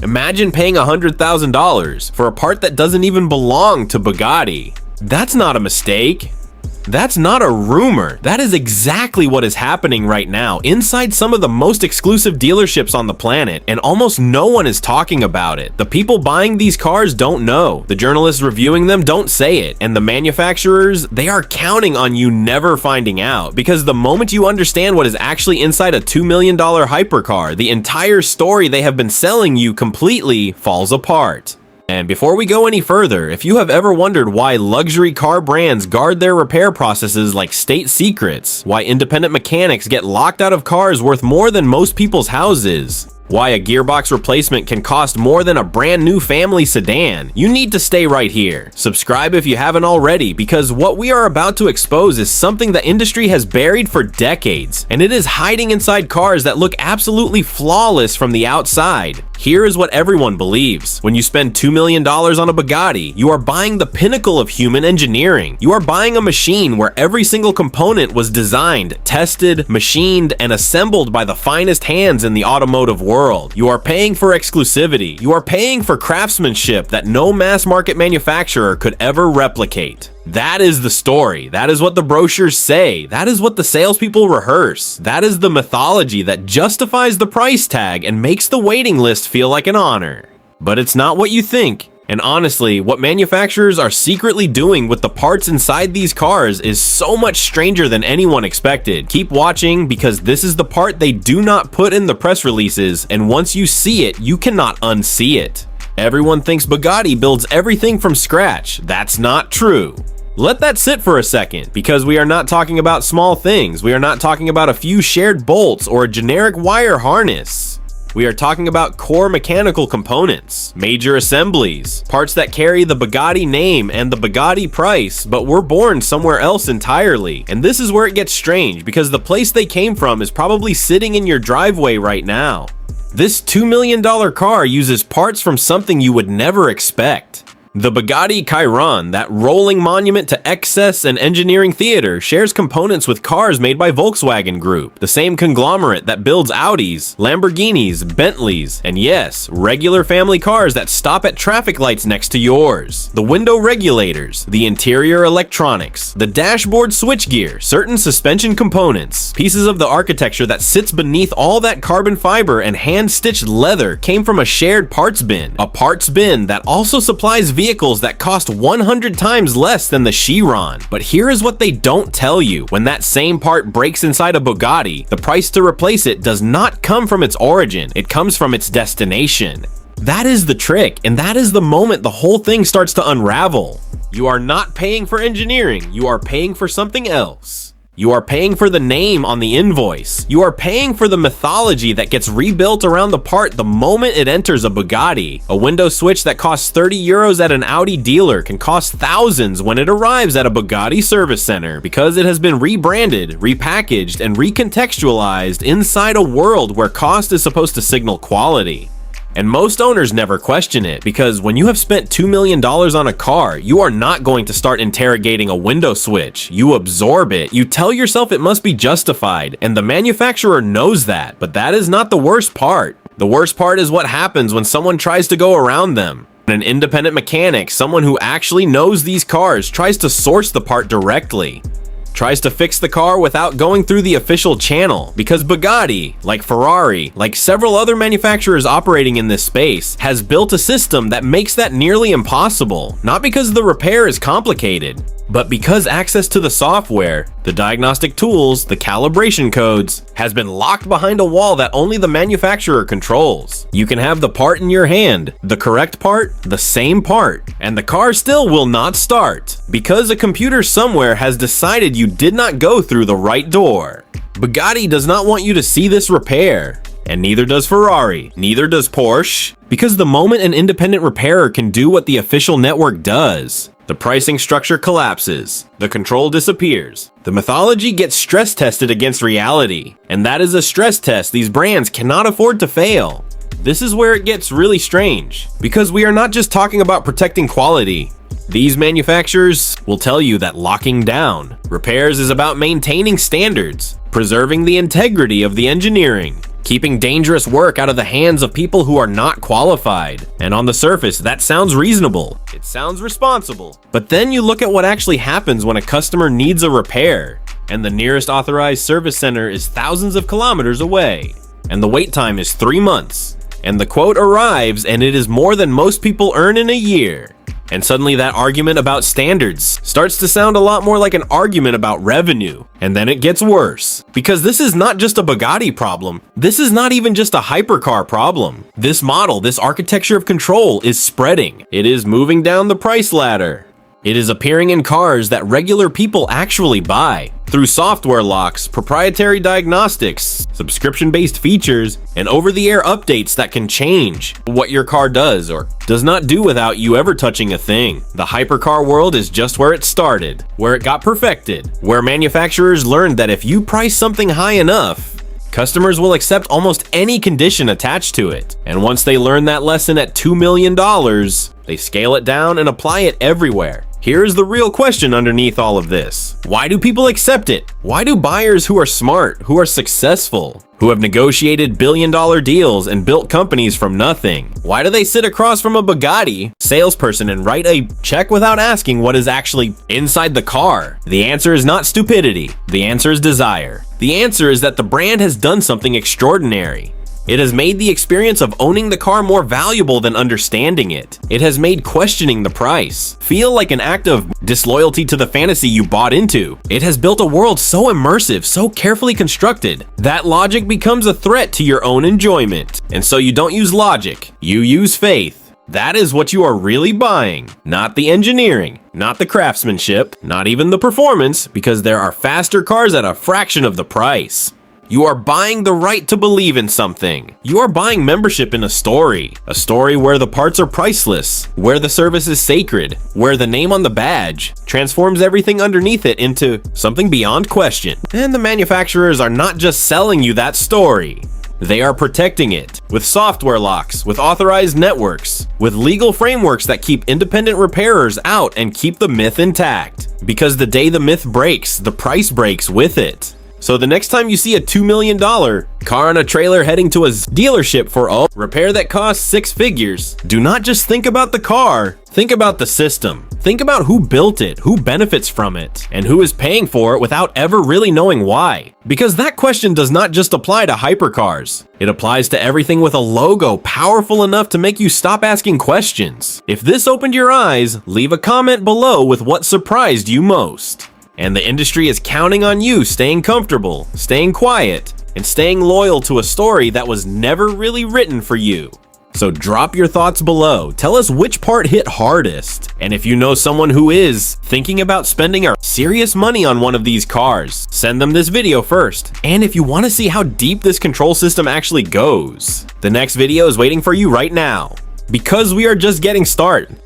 Imagine paying $100,000 for a part that doesn't even belong to Bugatti. That's not a mistake. That's not a rumor. That is exactly what is happening right now inside some of the most exclusive dealerships on the planet, and almost no one is talking about it. The people buying these cars don't know. The journalists reviewing them don't say it. And the manufacturers, they are counting on you never finding out, because the moment you understand what is actually inside a $2 million hypercar, the entire story they have been selling you completely falls apart. And before we go any further, if you have ever wondered why luxury car brands guard their repair processes like state secrets, why independent mechanics get locked out of cars worth more than most people's houses, why a gearbox replacement can cost more than a brand new family sedan, you need to stay right here. Subscribe if you haven't already, because what we are about to expose is something the industry has buried for decades, and it is hiding inside cars that look absolutely flawless from the outside. Here is what everyone believes. When you spend $2 million on a Bugatti, you are buying the pinnacle of human engineering. You are buying a machine where every single component was designed, tested, machined, and assembled by the finest hands in the automotive world. You are paying for exclusivity. You are paying for craftsmanship that no mass market manufacturer could ever replicate. That is the story. That is what the brochures say. That is what the salespeople rehearse. That is the mythology that justifies the price tag and makes the waiting list feel like an honor. But it's not what you think. And honestly, what manufacturers are secretly doing with the parts inside these cars is so much stranger than anyone expected. Keep watching, because this is the part they do not put in the press releases, and once you see it, you cannot unsee it. Everyone thinks Bugatti builds everything from scratch. That's not true. Let that sit for a second, because we are not talking about small things. We are not talking about a few shared bolts or a generic wire harness. We are talking about core mechanical components, major assemblies, parts that carry the Bugatti name and the Bugatti price, but were born somewhere else entirely. And this is where it gets strange, because the place they came from is probably sitting in your driveway right now. This $2 million car uses parts from something you would never expect. The Bugatti Chiron, that rolling monument to excess and engineering theater, shares components with cars made by Volkswagen Group, the same conglomerate that builds Audis, Lamborghinis, Bentleys, and yes, regular family cars that stop at traffic lights next to yours. The window regulators, the interior electronics, the dashboard switchgear, certain suspension components, pieces of the architecture that sits beneath all that carbon fiber and hand-stitched leather came from a shared parts bin, a parts bin that also supplies vehicles that cost 100 times less than the Chiron. But here is what they don't tell you. When that same part breaks inside a Bugatti, the price to replace it does not come from its origin, it comes from its destination. That is the trick, and that is the moment the whole thing starts to unravel. You are not paying for engineering, you are paying for something else. You are paying for the name on the invoice. You are paying for the mythology that gets rebuilt around the part the moment it enters a Bugatti. A window switch that costs 30 euros at an Audi dealer can cost thousands when it arrives at a Bugatti service center, because it has been rebranded, repackaged, and recontextualized inside a world where cost is supposed to signal quality. And most owners never question it, because when you have spent $2 million on a car, you are not going to start interrogating a window switch. You absorb it. You tell yourself it must be justified, and the manufacturer knows that. But that is not the worst part. The worst part is what happens when someone tries to go around them. An independent mechanic, someone who actually knows these cars, tries to source the part directly. Tries to fix the car without going through the official channel, because Bugatti, like Ferrari, like several other manufacturers operating in this space, has built a system that makes that nearly impossible. Not because the repair is complicated, but because access to the software, the diagnostic tools, the calibration codes, has been locked behind a wall that only the manufacturer controls. You can have the part in your hand, the correct part, the same part, and the car still will not start, because a computer somewhere has decided you did not go through the right door. Bugatti does not want you to see this repair, and neither does Ferrari, neither does Porsche, because the moment an independent repairer can do what the official network does, the pricing structure collapses, the control disappears, the mythology gets stress tested against reality, and that is a stress test these brands cannot afford to fail. This is where it gets really strange, because we are not just talking about protecting quality. These manufacturers will tell you that locking down repairs is about maintaining standards, preserving the integrity of the engineering, keeping dangerous work out of the hands of people who are not qualified. And on the surface, that sounds reasonable. It sounds responsible. But then you look at what actually happens when a customer needs a repair, and the nearest authorized service center is thousands of kilometers away, and the wait time is 3 months, and the quote arrives and it is more than most people earn in a year. And suddenly that argument about standards starts to sound a lot more like an argument about revenue. And then it gets worse. Because this is not just a Bugatti problem. This is not even just a hypercar problem. This model, this architecture of control is spreading. It is moving down the price ladder. It is appearing in cars that regular people actually buy through software locks, proprietary diagnostics, subscription-based features, and over-the-air updates that can change what your car does or does not do without you ever touching a thing. The hypercar world is just where it started, where it got perfected, where manufacturers learned that if you price something high enough, customers will accept almost any condition attached to it. And once they learn that lesson at $2 million, they scale it down and apply it everywhere. Here's the real question underneath all of this. Why do people accept it? Why do buyers who are smart, who are successful, who have negotiated billion-dollar deals and built companies from nothing, why do they sit across from a Bugatti salesperson and write a check without asking what is actually inside the car? The answer is not stupidity. The answer is desire. The answer is that the brand has done something extraordinary. It has made the experience of owning the car more valuable than understanding it. It has made questioning the price feel like an act of disloyalty to the fantasy you bought into. It has built a world so immersive, so carefully constructed, that logic becomes a threat to your own enjoyment. And so you don't use logic, you use faith. That is what you are really buying, not the engineering, not the craftsmanship, not even the performance, because there are faster cars at a fraction of the price. You are buying the right to believe in something. You are buying membership in a story where the parts are priceless, where the service is sacred, where the name on the badge transforms everything underneath it into something beyond question. And the manufacturers are not just selling you that story. They are protecting it with software locks, with authorized networks, with legal frameworks that keep independent repairers out and keep the myth intact. Because the day the myth breaks, the price breaks with it. So the next time you see a $2 million car on a trailer heading to a dealership for a repair that costs 6 figures, do not just think about the car, think about the system. Think about who built it, who benefits from it, and who is paying for it without ever really knowing why. Because that question does not just apply to hypercars. It applies to everything with a logo powerful enough to make you stop asking questions. If this opened your eyes, leave a comment below with what surprised you most. And the industry is counting on you staying comfortable, staying quiet, and staying loyal to a story that was never really written for you. So drop your thoughts below. Tell us which part hit hardest. And if you know someone who is thinking about spending serious money on one of these cars, send them this video first. And if you want to see how deep this control system actually goes, the next video is waiting for you right now. Because we are just getting started.